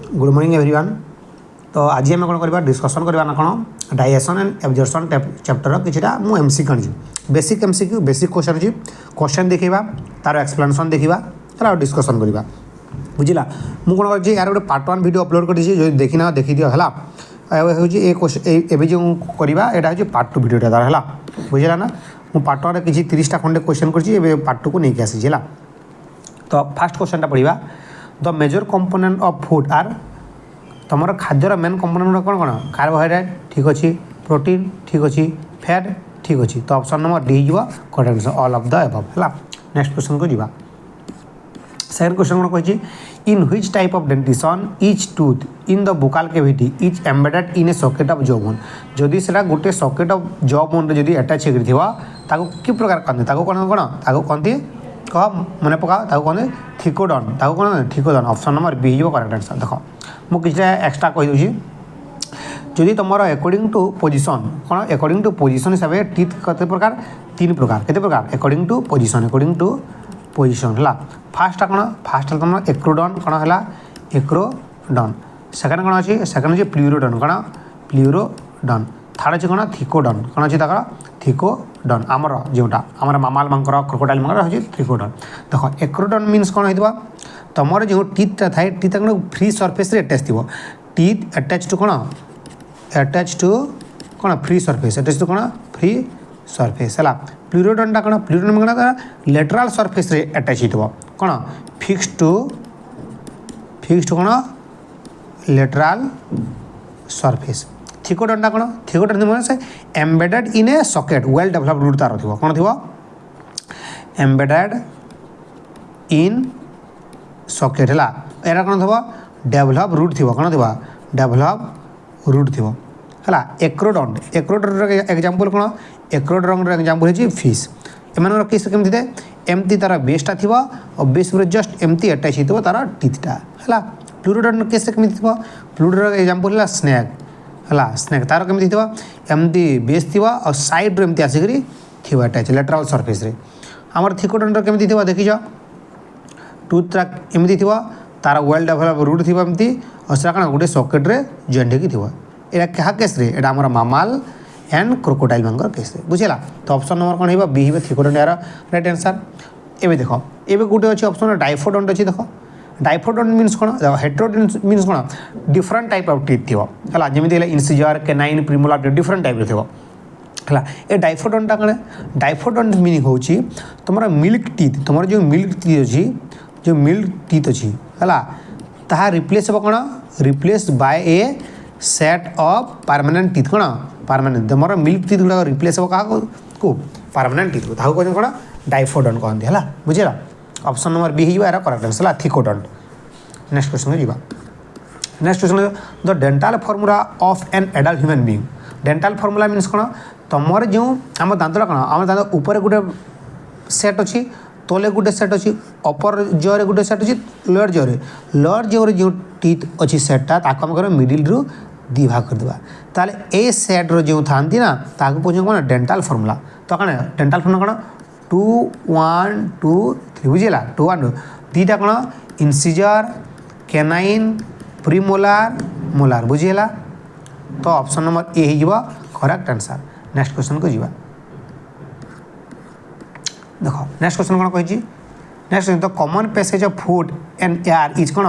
Good morning everyone. तो आज आम कौन करवा डिस्कसन करवा ना कौन डाइजेशन एंड एब्जॉर्प्शन चैप्टर किछटा मु एमसी कौन बेसिक एमसीक्यू बेसिक क्वेश्चन जी क्वेश्चन देखा तार एक्सप्लेनेशन देखा है डिस्कसन करवा बुझला। मुझे कौन कर यार गोटे पार्ट 1 वीडियो अपलोड कर देखी ना देखी दियो है एवं जो करवा यहाँ हूँ पार्ट 2 वीडियो तार है बुझला ना। मुझे पार्ट 1 किसी 30टा खंडे क्वेश्चन कर पार्ट 2 को लेकिन आसी है। तो फास्ट क्वेश्चन पढ़ा the major component of food are तुम खाद्यर मेन कंपोनेंट कौन कौन कार्बोहाइड्रेट ठीक अच्छे प्रोटीन ठीक अच्छे फैट ठीक अच्छे। तो ऑप्शन नंबर डी हो correct answer all of the above है। नेक्स्ट क्वेश्चन को जीवा। सेकंड क्वेश्चन कौन कही in which type of dentition each tooth in the buccal cavity is embedded in a socket of jaw bone जदि से गोटे socket of jaw bone रे जदि अटैच होकर कि प्रकार कहते कौन कौन कहते कह मन पका कहते थिकोडन कौन थिकोडन ऑप्शन नंबर बी हो करेक्ट आंसर। देख मुझे किसी एक्सट्रा कहीदे जदि तुम अकॉर्डिंग टू पोजिशन कौन अकॉर्डिंग टू पोजिशन हिसाब से टीथ कते प्रकार 3 प्रकार केते प्रकार अकॉर्डिंग टू पोजिशन है। फास्ट कौन फास्ट तुम एक्रोडन कौन है एक्रोडन सेकेंड कौन अच्छी सेकेंड अच्छे प्लूरोडन कौन प्लूरोडन थर्ड अच्छे कौन थिकोडन कौन अच्छी थिकोडन आमर जोटा आम मामाल मांकर क्रोकोडाइल मांकर हूँ थिकोडन। देख एक्रोडन मीन्स कौन हो तुम जो टीथटा थाए टीथ फ्री सरफेस अटैच थी टीथ अटैच टू कौन अटैच टू कौन फ्री सरफेस अटैच टू कौन फ्री सरफेस है। प्लूरोडनटा कौन प्लूरोडन कौन लेटराल सरफेस अटैच हो कौन फिक्स टू कौन लेटराल सरफेस। थिकोडनटा कौन थिकोडन मीन से embedded in a socket well developed root तार थी कौन थी एम्बेडेड इन सॉकेट है यार कौन थी डेवलप रूट थी कौन थी डेवलप रूट थी है। एक्रोडन एक्रोडन एग्जांपल कौन एक्रोडन एग्जांपल है फिश एम केस केमती थे एमती तार बेसटा थी और बेस जस्ट एमती अटैच हो तार टीथटा है। प्लूरोडन केस केमती थी प्लूरोडन एग्जांपल है स्नेक है स्नेक तार केमती थी एमती बेस थी और साइड एमती आसिक थी अटैच लेटराल सरफेस रे। आमर थिकोडन केमती थी देखीच टूथटा एमती थी तार वेल डेवलप रूट थी एमती और से कौन गोटे सॉकेट्रे जॉइंट होगी यहाँ क्या केस रे एटा आमर मामाल एंड क्रोकोडाइल मांकर केस बुझेगा। तो ऑप्शन नंबर कौन हो बी हो थिकोडन यार राइट आंसर। एवं देख एवं गोटे अच्छे ऑप्शन डाइफोडन अच्छी देख डाइफोडन मीन्स कौन हेट्रोडन मीन्स कौन डिफरेंट टाइप ऑफ टीथ थी है जमी इनसिजर केनाइन प्रिमोलार डिफरेंट टाइप थी है। ए डाइफोडनटा कौन डाइफोडन मीनिंग हूँ तुम मिल्क टीथ तुम जो मिल्क टीथ अच्छी जो मिल्क टीथ अच्छी है ताहा रिप्लेस हो कौन replace by A set of permanent teeth कौन परमानेंट तुम मिल्क टीथ गुड़ा रिप्लेस हो क्या को परमानेंट टीथ को कहते कौन डाइफोडन कहते हैं बुझेगा। ऑप्शन नंबर बी हो यार correct answer thecodont. Next question जीवा। Next question the dental formula of an adult human being dental formula means कौन तुम जो आम दाँतटा कौन आम दाँत ऊपर गोटे सेट अच्छी तले गोटे सेट अच्छी अपर जरे गोटे सेट अच्छी लोअर जरे जो टीथ अच्छी सेटा आम कर मिडिल रु दी भाग करदे ताले ए सेट रो जो था ना ताको कहते कौन डेंटाल फॉर्मूला। तो कौन डेंटाल फॉर्मूला कौन 2 1 2 3 बुझेगा 2 1 2 दीटा कौन इनसिजर केनाइन प्रीमोलार मोलार बुझेगा। तो ऑप्शन नंबर ए हो करेक्ट आंसर। नेक्स्ट क्वेश्चन को जीवा। देख नेक्स्ट क्वेश्चन कौन कही next the common passage of food and air is कौन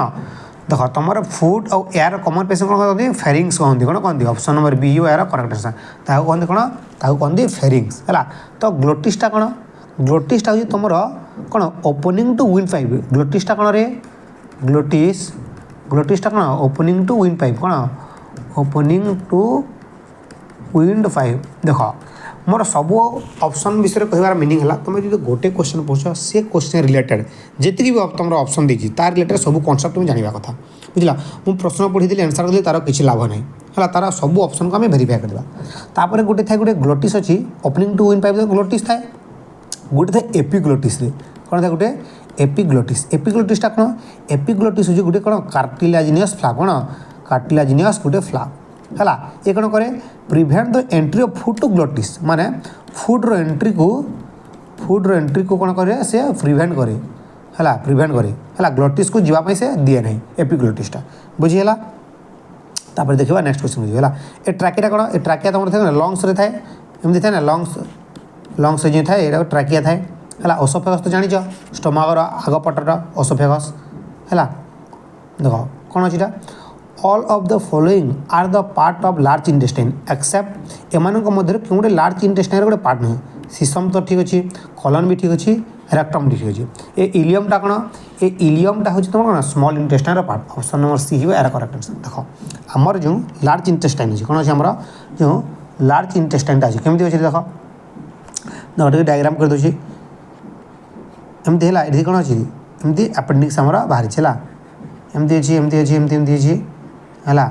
देख तुम फूड और एयर कॉमन पैसेज कौन कहते फेरिंग्स कहते कौन कहते ऑप्शन नंबर बी हो यार करेक्ट आंसर कहते कौन कहते फेरिंग्स है। तो ग्लोटिसटा कौन ग्लोटिसटा हूँ तुम कौन ओपनिंग टू विंड पाइप ग्लोटिसटा कौन रे ग्लोटिसटा कौन ओपनिंग टू विंड पाइप कौन ओपनिंग टू विंड पाइप। देख मोर सब ऑप्शन विषय कहबार मीनिंग है तुम जो गोटे क्वेश्चन पूछ से क्वेश्चन रिलेटेड जी भी तुम ऑप्शन देखी तार रिलेटेड सब कनसेप्ट तुम जानवा कथा बुझला। मुझे प्रश्न पढ़ी आंसर करी तार किसी लाभ नहीं है तार सब ऑप्शन को आम भेरीफाई करवा। गोटे थाए गोटे ग्लोटिस अच्छी opening to windpipe glottis थाए गोटे थाए एपिग्लोटिस कौन था गोटे एपिग्लोटिसटा कौन एपिग्लोटिस हूँ गोटे कौन कार्टिलाजिनियस फ्लाप कौन कार्टिलाजिनियस गोटे फ्लाप है। ये कौन करे prevent the entry of food to glottis माने फूड रो एंट्री को कौन करे से प्रिभेंट करे है प्रिभेन्ट करे है ग्लोटिस को जीवाई से दिए ना एपिग्लोटिसटा बुझीगला तापर देखा नेक्स्ट क्वेश्चन है ए ट्राकिया कौन ए ट्राकिया तुम थे लंग्स थाए एमती थाए ना लंग्स जो थाए ये ट्राकिया थाए है ओसोफेगस तो जान स्टोमागर आगपटर ओसोफेगस है देख कौन अच्छी all of the following are the part of large intestine except एमान मध्य क्यों गोटे लार्ज इंटेस्टाइन गोटे पार्ट नुहे सिसम तो ठीक अच्छे कॉलन भी ठीक अच्छे रेक्टम भी ठीक अच्छे ए इलियमटा कौन ए इलियमटा हूँ तुम कौन small intestine part option number C हो यार करेक्ट आंसर देख आमर जो लार्ज इंटेस्टाइन अच्छे कौन अच्छे आमर जो लार्ज इंटेस्टाइनटा अच्छे केमती अच्छे देख देख डायग्राम कर दूसरी एमती है ये कौन अच्छी एमती अपेंडिक्स आमर बाहरी है एमती अच्छी एमती अच्छी एमती एमती अच्छी है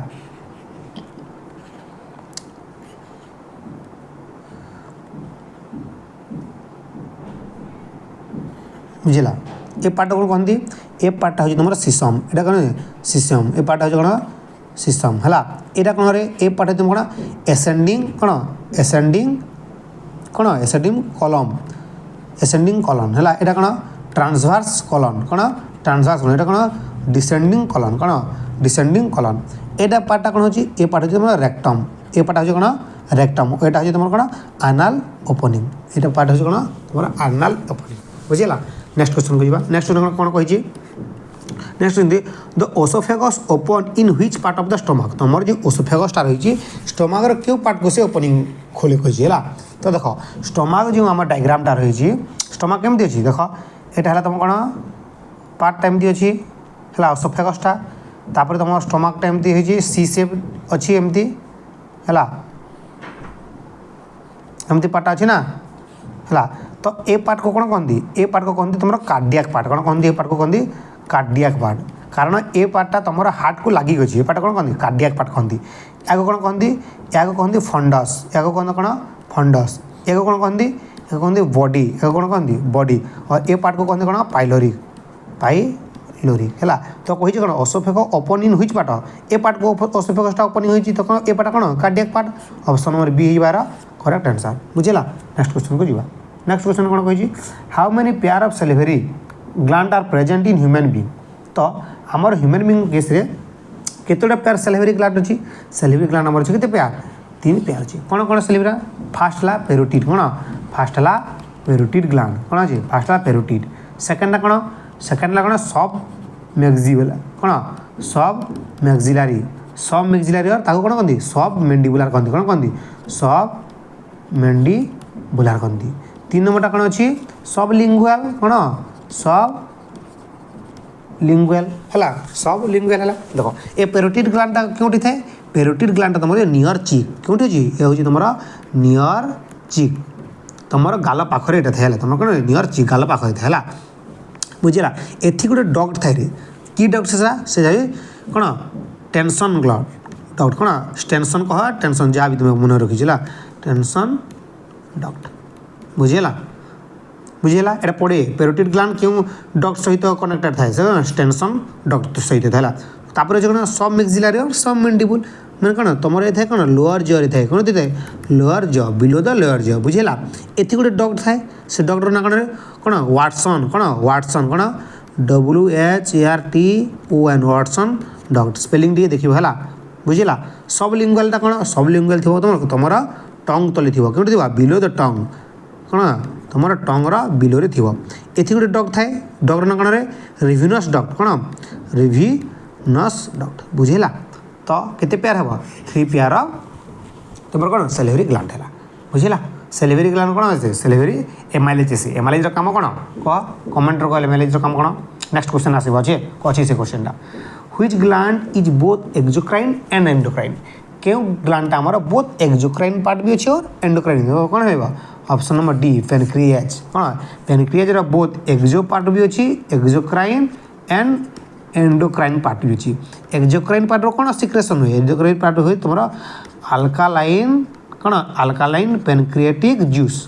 बुझला ए पार्ट कौन कहती ए पार्टा हूँ तुम सिसम एटा कौन सिसम ए पार्टा हूँ कौन सिसम है यहाँ कौन रे ए पार्ट तुम कौन एसेंडिंग कौन एसेंडिंग कौन एसेंडिंग कॉलन है यहाँ कौन ट्रांसवर्स कॉलन कौन ट्रांसवर्स कॉलन यहाँ कौन डिसेंडिंग कॉलन कौन डिसेंडिंग कॉलन एटा पार्टा कौन होची ए पार्ट तुम रेक्टम ए पार्ट हूँ कौन रेक्टम एटा हूँ तुम कौन एनाल ओपनिंग एटा पार्ट हूँ कौन तुम एनाल ओपनिंग बुझीगला नेक्स्ट क्वेश्चन को नेक्स्ट क्वेश्चन कौन कही next the oesophagus open in which part of the stomach तुम जो ओसोफेगसटा रही स्टोमकर क्यों पार्ट को से ओपनिंग खोले कही है तो देख स्टोमक जो आम डायग्रामटा रही स्टोमक केमती अच्छी देख यहाँ तुम कौन पार्टा एमती अच्छी है ओसोफेगसटा तापर तुम स्टोमकटा एमती सी सेप अच्छी एमती है एमती पार्टा अच्छी ना है तो ए पार्ट को कौन कहती ए पार्ट को कहती तुम कार्डियाक पार्ट कौन कहती ए पार्ट को कहती कार्डियाक पार्ट कारण ए पार्टा तुम हार्ट को लगिक अच्छी ए पार्ट कौन कहती कार्डियाक पार्ट कहती या कौन कहती या कहती फंडस या कहते कौन फंडस या कौन कहती या कहते बॉडी या कौन कहती बॉडी और ए पार्ट को कहते कौन पाइलोरिक पाइलोरिक है तो कही कौन oesophagus open in which part a part को ओसोफेगसटा ओपनिंग होती तो कौन ए पार्ट कौन cardiac part option number B हो करेक्ट आंसर बुझेगा नेक्स्ट क्वेश्चन को जीवा नेक्स्ट क्वेश्चन कौन कही how many pair of salivary gland are present in human being तो आमर ह्यूमन बीइंग केस रे केतोटा पेयर सेलिवरी ग्लैंड अच्छी सेलिवरी ग्लैंड आमर अच्छी केते पेयर 3 पेयर अच्छी कौन कौन सेलिवरी फास्ट ला पेरोटिड कौन फास्ट ला पेरोटिड ग्लैंड कौन अच्छी फास्ट ला पेरोटिड सेकंड ला कौन सब मैक्सिबुलर कौन सब मैक्सिलरी और ताको कौन कहती सब मेंडिबुलर कहती कौन कहती सब मेंडिबुलर कहती 3 नंबरटा कौन अच्छी सब लिंगुआल कौन सब लिंगुआल है सब लिंगुआल है देख ए पेरोटिड ग्लैंडटा क्योंटी थाए पेरोटिड ग्लैंडटा तुम नियर चिक क्योंटी अच्छी ये हूँ तुम नियर चिक तुम गाल पाखे ये थाए तुम कौन नियर चिक गाल पाखे था बुझेगा एथि गोटे डक्ट थाए कि डक्ट से जाए कौन टेंशन ग्लड डक्ट कौन टेंशन कह टेंशन जहाँ भी तुम्हें मन रखी टेंशन डक्ट बुझेगा ये पड़े पेरोटिड ग्लैंड क्यों डक्ट सहित कनेक्टेड थाए टेंशन डक्ट सहित है तापर जो कौन सब मैक्सिलरी और सब मेंडिबुल मैंने कौन तुम ये थाए कौन लोअर जॉ थाए कौन थाए lower jaw below the lower jaw बुझेगा एथि गोटे डक्ट थाए से डक्टर ना कौन वाटसन कौन WHARTON Watson duct spelling T देखिए है बुझेगा सब लिंगुआलटा कौन सब लिंगुआल थी तुम टंग तले थी क्यों थी बिलो द टंग कौन तुम टंगर बिलोरे थी एथि गोटे डक्ट थाए डक्टर ना कौन रिविनस डक्ट कौन रिविनस डक्ट बुझेगा तो केते पेयर हम 3 पेयर तुम कौन सेलिवरी ग्लैंड है बुझेगा सेलिवरी ग्लैंड कौन अच्छे सेलिवरी एमाइलेज एमाइलेज काम कौन कह कमेंट कह एमाइलेज काम कौन नेक्स्ट क्वेश्चन आसो अच्छे अच्छे से question which gland is both exocrine and endocrine क्यों ग्लैंडटा आमर बोथ एक्सोक्राइन पार्ट भी अच्छे और एंडोक्राइन कौन हो ऑप्शन नंबर डी पेनक्रियाज कौन पेनक्रियाज बोथ एक्सो पार्ट भी अच्छी एक्सोक्राइन एंड एंडोक्राइन पार्ट भी अच्छी एक्सोक्राइन पार्ट कौन सिक्रेशन हुए एक्सोक्राइन पार्ट हुए तुम अल्कालाइन कौन अल्कालाइन पेनक्रिएटिक जूस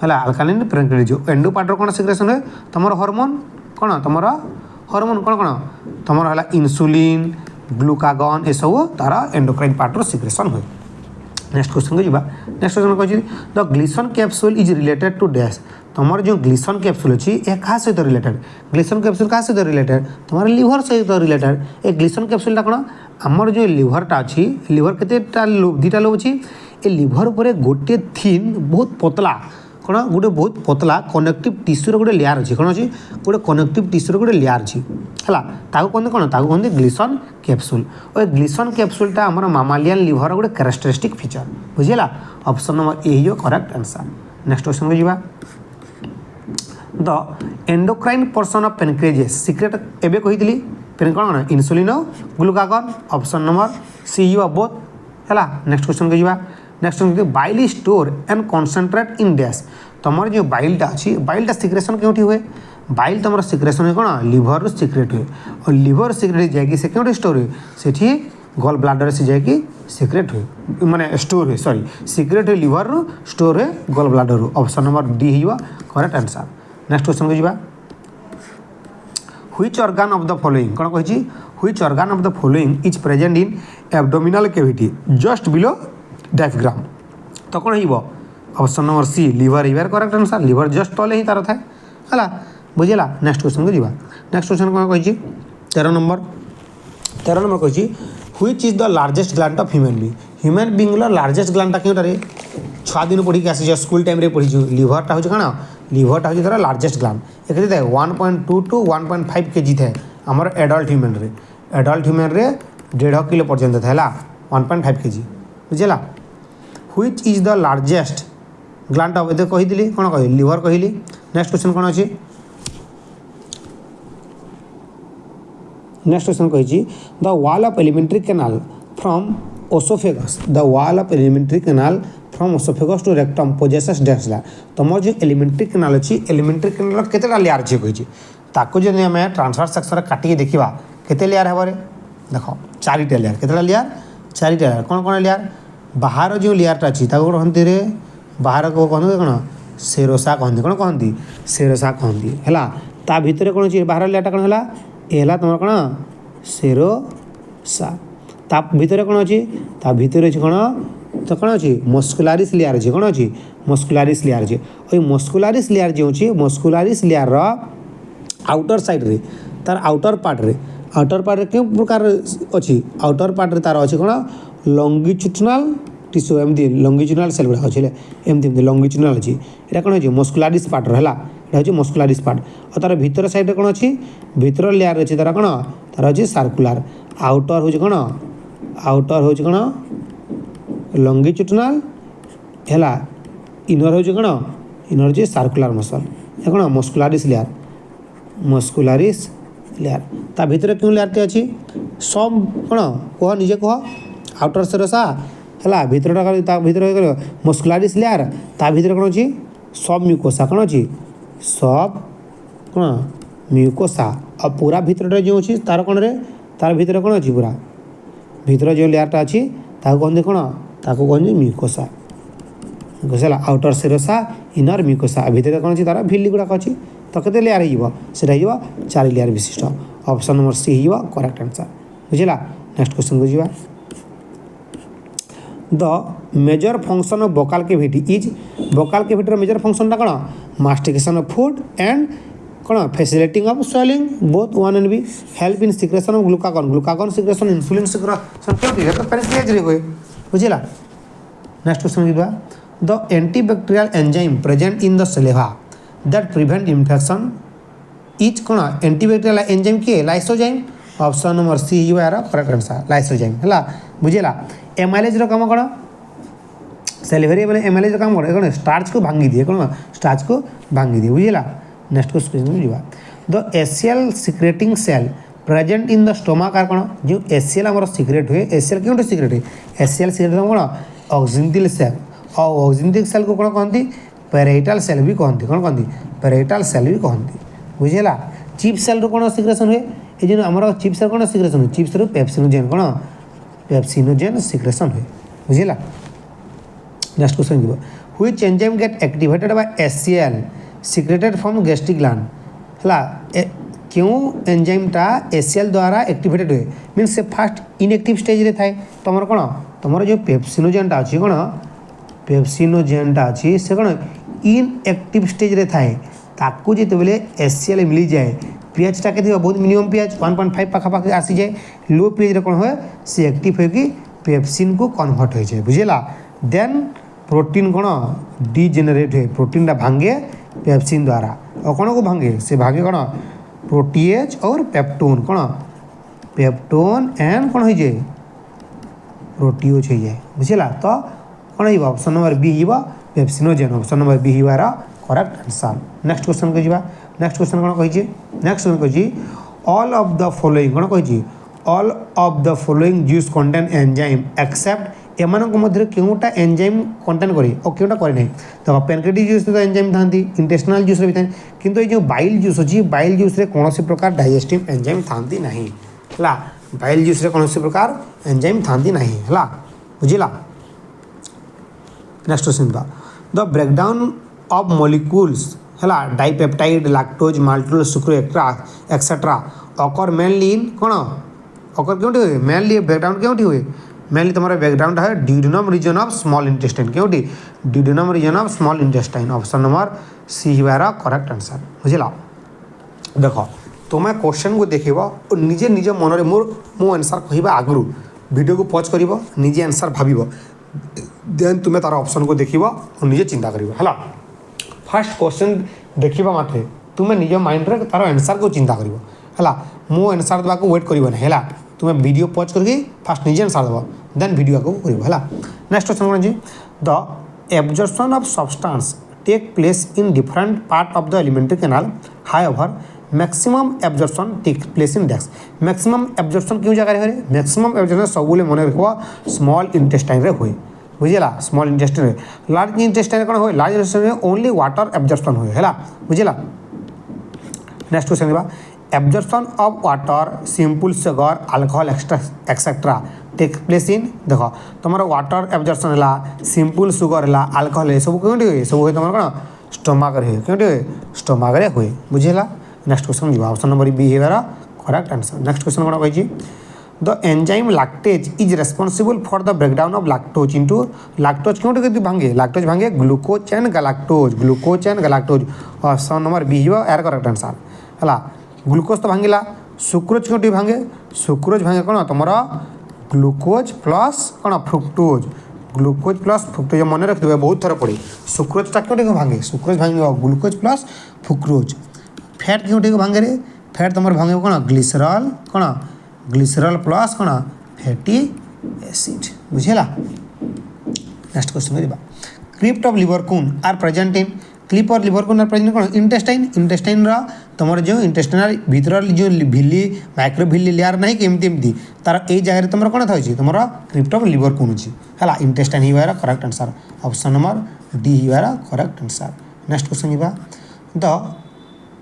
है alkaline pancreatic juice endo part कौन सिक्रेशन हुए तुम हार्मोन कौन तुम हार्मोन कौन कौन तुम है इनसुलिन ग्लूकागन ये सब तार एंडोक्राइन पार्टर सिक्रेशन हुए नेक्स्ट क्वेश्चन को जीवा नेक्स्ट क्वेश्चन कहछि the Glisson capsule is related to dash तुमर जो ग्लिसन कैप्सूल अच्छी ए क्या सहित रिलेटेड ग्लिसन कैप्सूल क्या सहित रिलेटेड तुम लिवर सहित रिलेटेड ए ग्लिसन कैप्सूलटा कौन आमर जो लिवरटा अच्छी लिवर केतेटा लोब दुटा लोब अच्छी ए लिवर उपर गोटे थिन बहुत पतला कौन गोटे बहुत पतला कनेक्टिव टिश्यूर गोटे लेयर अच्छी कौन अच्छी गोटे कनेक्टिव टिश्यूर गोटे लेयर अच्छी है कहते कौन ताको कहते ग्लिसन कैप्सूल और ग्लिसन कैप्सूलटा आमर मामालियन लिवर गोटे कैरेक्टरिस्टिक फीचर बुझीला ऑप्शन नंबर ए ही करेक्ट आंसर नेक्स्ट क्वेश्चन को जीवा the endocrine portion of pancreas secrete एबे कही पेन कौन insulin glucagon option number C यू बोथ है नेक्स्ट क्वेश्चन को जीवा next question bile store and concentrate in dash तुमर जो बाइलटा अच्छी बाइलटा सिक्रेशन क्योंकि हुए बाइल तुम सिक्रेशन हुए कौन लिवर रू सिक्रेट हुए और लिवर सिक्रेट जाकि से क्यों स्टोर हुए से गल ब्लाडर से जाकि सिक्रेट हुए माने स्टोर हुए सॉरी सिक्रेट हुए लिवर रू स्टोर हुए गल ब्लाडर रू ऑप्शन नंबर डी हो करेक्ट आंसर नेक्स्ट क्वेश्चन को जीवा which organ of the following कौन कही which organ of the following is present in abdominal cavity just below diaphragm तो कौन हो ऑप्शन नंबर सी liver इवर correct answer liver just तले ही तार थाए है बुझेगा नेक्स्ट क्वेश्चन को जीवा नेक्स्ट क्वेश्चन कौन कही 13 नंबर कही which is the largest gland of human being largest ग्लैंडटा क्योंटे छुआ दिन पढ़ी आसी स्कूल टाइम रे पढ़ी लिवरटा हूँ कौन लिवरटा हूँ तार लार्जेस्ट ग्लैंड एक थाए 1.2 टू 1.5 kg थाए आमर एडल्ट ह्यूमन रे 1.5 किलो पर्यंत था 1.5 kg बुझेगा which is the largest gland of ये कही कौन कह लिवर कहली नेक्स्ट क्वेश्चन कौन अच्छी नेक्स्ट क्वेश्चन कही the wall of alimentary canal from oesophagus the wall of alimentary canal from oesophagus to rectum possesses dash layer तुम जो एलिमेंट्री कैनाल अच्छी एलिमेंट्री कैनाल केतेटा लेयर अच्छी कही ताको जब आम ट्रांसफर सेक्शन काटिक देखा केते लेयर हे देख 4टा लेयर केतेटा लेयर 4टा लेयर कौन कौन लेयर बाहर जो लेयरटा अच्छी कहते रे बाहर को कहते कौन सेरोसा कहते कौन कहती सेरोसा कहती है ता भितर कौन अच्छी बाहर लेयरटा कौन है ये तुम कौन सेरोसा ता भितर कौन अच्छी ता भितर अच्छी कौन तो कौन अच्छी मस्कुलारिस लेयर अच्छी कौन अच्छी मस्कुलारिस लेयर अच्छी और मस्कुलारिस लेयर जो अच्छी मस्कुलारिस लेयर आउटर साइड रे तार आउटर पार्ट रे क्यों प्रकार अच्छी आउटर पार्ट रे तार अच्छी कौन लंगिट्यूडनल टिश्यू एमती लंगिट्यूडनल सेल गुड़ा अच्छे एमती लंगिट्यूडनल अच्छी यहाँ कौन अच्छी मस्कुलारिस पार्ट है यहाँ हूँ मस्कुलारिस पार्ट और तार भीतर साइड कौन अच्छी भीतर लेयर अच्छी तार कौन तार अच्छी सर्कुलर आउटर हूँ कौन लंगिट्यूडनल है इनर हूँ कौन इनर हूँ सर्कुलर मसल है कौन मस्कुलारिस लेयर ता भीतर क्यों लेयरटे अच्छी सब कौन कह निजे कह आउटर सेरोसा है भीतर भीतर मस्कुलारिस लेयर ता भीतर कौन अच्छी सब म्यूकोसा कौन अच्छी सब कौन म्यूकोसा और पूरा भीतर जो अच्छी तार कौन रे तार भीतर कौन अच्छी पूरा भीतर जो लेयरटा अच्छी ताको कहते कौन ताको कहते म्यूकोसा है आउटर सेरोसा इनर म्यूकोसा भीतर कौन अच्छी तार भिली गुड़ाक अच्छी तो केते लेयर हो 4 लेयर विशिष्ट ऑप्शन नंबर सी हो करेक्ट आंसर बुझेगा नेक्स्ट क्वेश्चन को जीवा the major function of vocal cavity is vocal cavity major function कौन मास्टिकेशन ऑफ फूड एंड कौन facilitating of swallowing both one and B help in secretion of glucagon secretion insulin secretion क्यों तो pancreas रे हुए बुझेगा next question जीवा the antibacterial enzyme present in the saliva that prevent infection is कौन antibacterial enzyme किए lysozyme option number C you यार correct answer lysozyme है बुझेगा एमाइलेज कम कौन सेलिवरी बोले एमाइलेज काम कौन स्टार्च को भांगी दिए कौन स्टार्च को भांगी दिए बुझेगा नेक्स्ट क्वेश्चन जीवा the HCL secreting cell present in the stomach are कौन जो एसीएल आम सिक्रेट हुए एसीएल क्यों सिक्रेट हुए एसीएल सिक्रेट कौन ऑक्सिनथिल सेल और ऑक्सिनथिल सेल को कौन कहती पेराइटल सेल भी कहती कौन कहती पेराइटल सेल भी कहती बुझेगा चिप सेल रू कौन सिक्रेशन हुए ये जो आम चिप सेल कौन सिक्रेशन हुए चिप्स रू पेप्सिनोजेन कौन पेप्सिनोजेन सिक्रेशन हुए बुझेगा नेक्स्ट क्वेश्चन जीव which enzyme gate activated by ACL secreted from gastric gland है क्यों एंजाइमटा एसीएल द्वारा एक्टिवेटेड हुए मीन्स से फास्ट इनएक्टिव स्टेज रे थाए तुम कौन तुम जो पेप्सिनोजेनटा अच्छी कौन पेप्सिनोजेनटा अच्छी से कौन इनएक्टिव स्टेज रे थाए ताकू जिते एसीएल मिल जाए पीएचटा के बहुत मिनिमम पीएच 1.5 पाखापाखि आसी जाए लो पीएच रे कौन हुए सी एक्टिव होगी पेप्सिन को कन्वर्ट हो जाए बुझेगा देन प्रोटीन कौन डिजेनेरेट हुए प्रोटीनटा भांगे पेप्सिन द्वारा और कौन को भांगे से भांगे कौन प्रोटीएज और पेप्टोन कौन पेप्टोन एंड कौन हो जाए प्रोटीओज हो जाए बुझेगा तो कौन हो ऑप्शन नंबर बी हो पेप्सिनोजेन ऑप्शन नंबर बी हो करेक्ट आंसर नेक्स्ट क्वेश्चन को जीवा नेक्स्ट क्वेश्चन कौन कही नेक्स्ट क्वेश्चन कही ऑल ऑफ द फॉलोइंग कौन कही all of the following juice contain enzyme except एमान मध्य केउटा एंजाइम कंटेन करे और केउटा करे नहीं तो पैनक्रियाटिक जूस तो एंजाइम थांती इंटेस्टिनल जूस रे भी थांती किंतु ये जो बाइल जूस अछि बाइल जूस रे कोनोसी प्रकार डाइजेस्टिव एंजाइम थांती नहीं हला बाइल जूस रे कोनोसी प्रकार एंजाइम थांती नहीं हला बुझिला नेक्स्ट क्वेश्चन बा द ब्रेकडाउन ऑफ मॉलिक्यूल्स हला dipeptide lactose maltose sucrose etcetera occur mainly इन कौन ऑकर क्योंटी हुए मेनली ब्रेकडाउन क्योंटी हुए मेनली तुम्हारा बैकग्राउंड है duodenum region of small intestine क्योंटी duodenum region of small intestine option number C हिवार correct answer बुझिला देख तुम्हें क्वेश्चन को देख और निजे निज मन में मो आंसर कहवा आगु वीडियो को पॉज कर निजे आंसर भाव देन तुम्हें तार ऑप्शन को देख और निजे चिंता कर फास्ट क्वेश्चन देखा मात्रे तुम्हें निज माइंड रे तार आंसर को चिंता कर मो आंसर देवा वेट कर है तुम्हें वीडियो पॉज करके फास्ट निजे आंसर देव देन वीडियो को कर नेक्स्ट क्वेश्चन कौन the absorption of substance take place in different part of the alimentary canal however maximum absorption take place in desk maximum absorption क्यों जगह रहे मैक्सिमम एब्जॉर्प्शन सब मन रख स्मॉल इंटेस्टाइन रे हुए बुझेगा स्मॉल इंटेस्टाइन लार्ज इंटेस्टाइन कौन हुए large intestine only water absorption हुए है बुझेगा next question absorption of water simple sugar alcohol etcetera take place in देख तुम वाटर एब्जॉर्प्शन है सिंपल सुगर है अल्कोहल सब क्यों हुए सब हुए तुम कौन स्टोमाक हुए क्यों हुए स्टोमाक हुए बुझेगा नेक्स्ट क्वेश्चन जी ऑप्शन नंबर बी है करेक्ट आंसर नेक्स्ट क्वेश्चन कौन कही the enzyme lactase is responsible for the breakdown of lactose into lactose क्यों भांगे glucose and galactose option number B हो यार करेक्ट आंसर है ग्लूकोज तो भांगिला सुक्रोज क्यों भांगे सुक्रोज भांगे कौन तुम ग्लूकोज प्लस कौन फ्रुक्टोज ग्लूकोज प्लस फ्रुक्टोज मन रखिए बहुत थर पड़े सुक्रोजटा क्यों भांगे सुक्रोज भांगे ग्लूकोज प्लस फ्रुक्टोज फैट क्यों भांगे रे फैट तुम भांगे कौन ग्लिसरल प्लस कौन फैटी एसिड बुझेगा next question crypt of Lieberkuhn are present in क्लिप और लिवरकून आर प्रेजेंट कौन इंटेस्टाइन तुम जो इंटेस्टाइनल भीतर जो भिली माइक्रोभिली लेयर ना कि एमती तार यही जगह तुम कौन था तुम क्रिप्ट ऑफ लिवरकून अच्छी है इंटेस्टाइन ही correct answer option number D ही correct answer next question the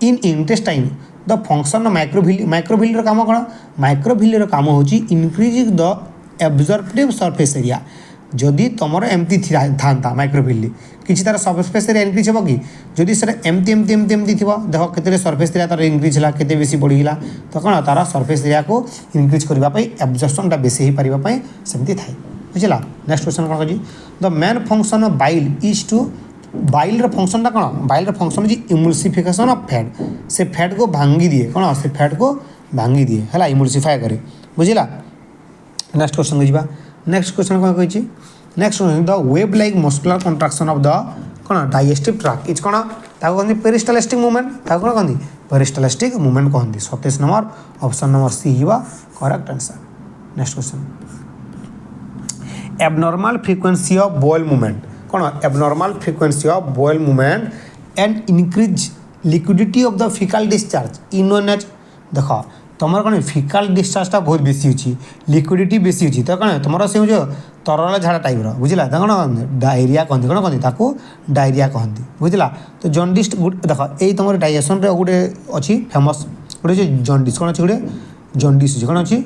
in intestine the function microvilli काम कौन माइक्रोभिली काम हो increase the absorptive surface area जदि तुम एमती था माइक्रोभिली किसी तार सरफेस एरिया इनक्रीज हो कि जदि सर एमती एमती एमती एमती थी देख के सरफेस एरिया तार इनक्रीज है के बेसी बढ़ीगला तो कौन तार सरफेस एरिया को इनक्रीज करने एब्जॉर्प्शनटा बेसी हो पारे सेमती थाए बुझला नेक्स्ट क्वेश्चन कौन कही the main function of bile is to bile फंक्शनटा कौन बाइल फंक्शन हूँ इमल्सिफिकेशन ऑफ फैट से फैट को भांगी दिए कौन से फैट को भांगी दिए है इमल्सिफाई करे बुझला नेक्स्ट क्वेश्चन को जी नेक्स्ट क्वेश्चन कौन कही next the web like muscular कंट्राक्शन of the कौन डाइजेस्टिव ट्रैक्ट इज कौन कहते पेरिस्टाल्टिक मूवमेंट कौन कहते पेरिस्टाल्टिक मूवमेंट कहते 27 नंबर ऑप्शन नंबर सी हुआ correct answer next question abnormal frequency of bowel movement कौन abnormal frequency of bowel movement and increase liquidity of the faecal discharge in known as देख तुम कौन fickle डिस्चार्जटा बहुत बेसी अच्छी liquidity बेसी अच्छी तो कौन तुम से जो तरल झाड़ा टाइप्र बुझला कौन डायरिया कहते कौन कहते डायरिया कहते बुझला तो जॉन्डिस देख यही तुम डाइजेशन गोटे अच्छी फेमस गोटे जॉन्डिस कौन अच्छी गोटे जॉन्डिस अच्छी कौन अच्छी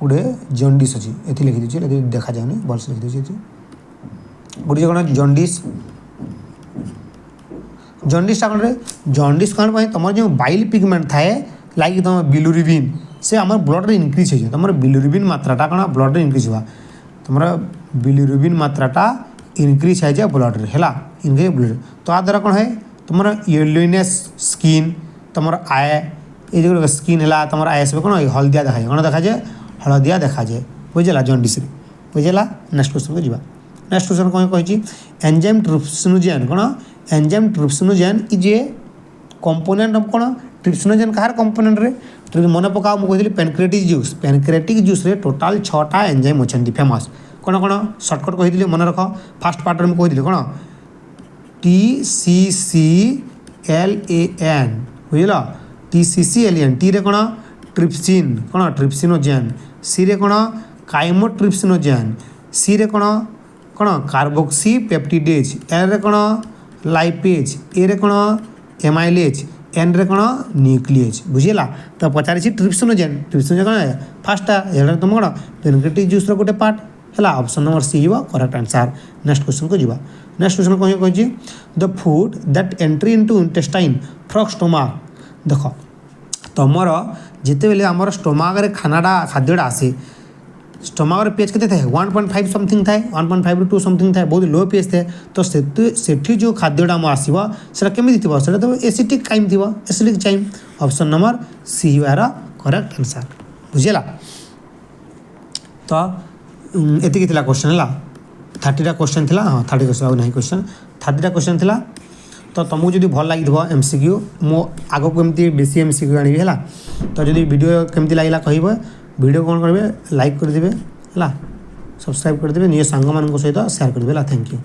गोटे जॉन्डिस अच्छी ये लिखी दूसरी देखा जाऊनी भलसे लिखी दूसरी गोटे कौन जॉन्डिस जॉन्डिसटा कौन जॉन्डिस कौन तुम जो बाइल पिगमेंट थाए लाइक तुम बिलुरिबिन से आम ब्लड इनक्रिज हो तुम बिलुरिबिन मात्राटा कौन ब्लड इनक्रिज हुआ तुम बिलुरिबिन मात्राटा इनक्रिज हो जाए ब्लड रे है इनक्रिज ब्लड तो आ द्वारा कौन है तुम येलोनेस स्किन तुम आय ये जो स्किन है तुम आय सब कौन हलदिया देखा जाए कौन देखा जाए हलदिया देखा जाए बुझेगा जॉन्डिस बुझेगा नेक्स्ट क्वेश्चन को जी नेक्स्ट क्वेश्चन कौन कही एंजाइम ट्रिप्सिनोजेन कौन enzyme trypsinogen is a component of कौन ट्रिप्सिनोजेन कहार कंपोनेंट रे मन पकाओ मुझे पैनक्रेटिक जूस रे टोटाल 6टा एंजाइम अच्छा फेमस कौन कौन सर्टकट कही मन रख फास्ट पार्ट में कही कौन TCCLAN बुझल TCCLAN टी रे कौन ट्रिप्सिन कौन ट्रिप्सिनोजेन सी रे कौन काइमोट्रिप्सिनोजेन सी रे कौन कौन कार्बोक्सी पेप्टिडेज एल रे कौन लाइपेज ए रे कौन एमाइलेज एन रे कौन न्यूक्लिएज बुझेगा तो पचारि ट्रिप्सिनोजेन कौन है फास्टा ये तुम कौन पेनक्रेटिक जूस गोटे पार्ट है ऑप्शन नंबर सी हो करेक्ट आंसर नेक्स्ट क्वेश्चन को जी नेक्स्ट क्वेश्चन कौन कही the food that entry into intestine from stomach देख तुमर जिते बेले आमर स्टोमाक रे खानाटा खाद्यटा आसे स्टोमाक रे पीएच केते थाए 1.5 समथिंग थाए 1.5 टू 2 समथिंग थाए बहुत लो पीएच थाए तो सेठी जो खाद्यटा आम आसो से केमी थी से तो एसिडिक काइम थी acidic chyme option number C यार करेक्ट आंसर बुझेगा तो एति क्वेश्चन है 30टा क्वेश्चन थी हाँ 30 क्वेश्चन नहीं क्वेश्चन 30टा क्वेश्चन थी तो तुमको जो भल लगी MCQ मो आग को एमती बेसी MCQ आनी है तो जब वीडियो केमती लगे कह वीडियो कौन करेंगे लाइक करदे है सब्सक्राइब करदे निज सांग मान सहित शेयर करदे थैंक यू।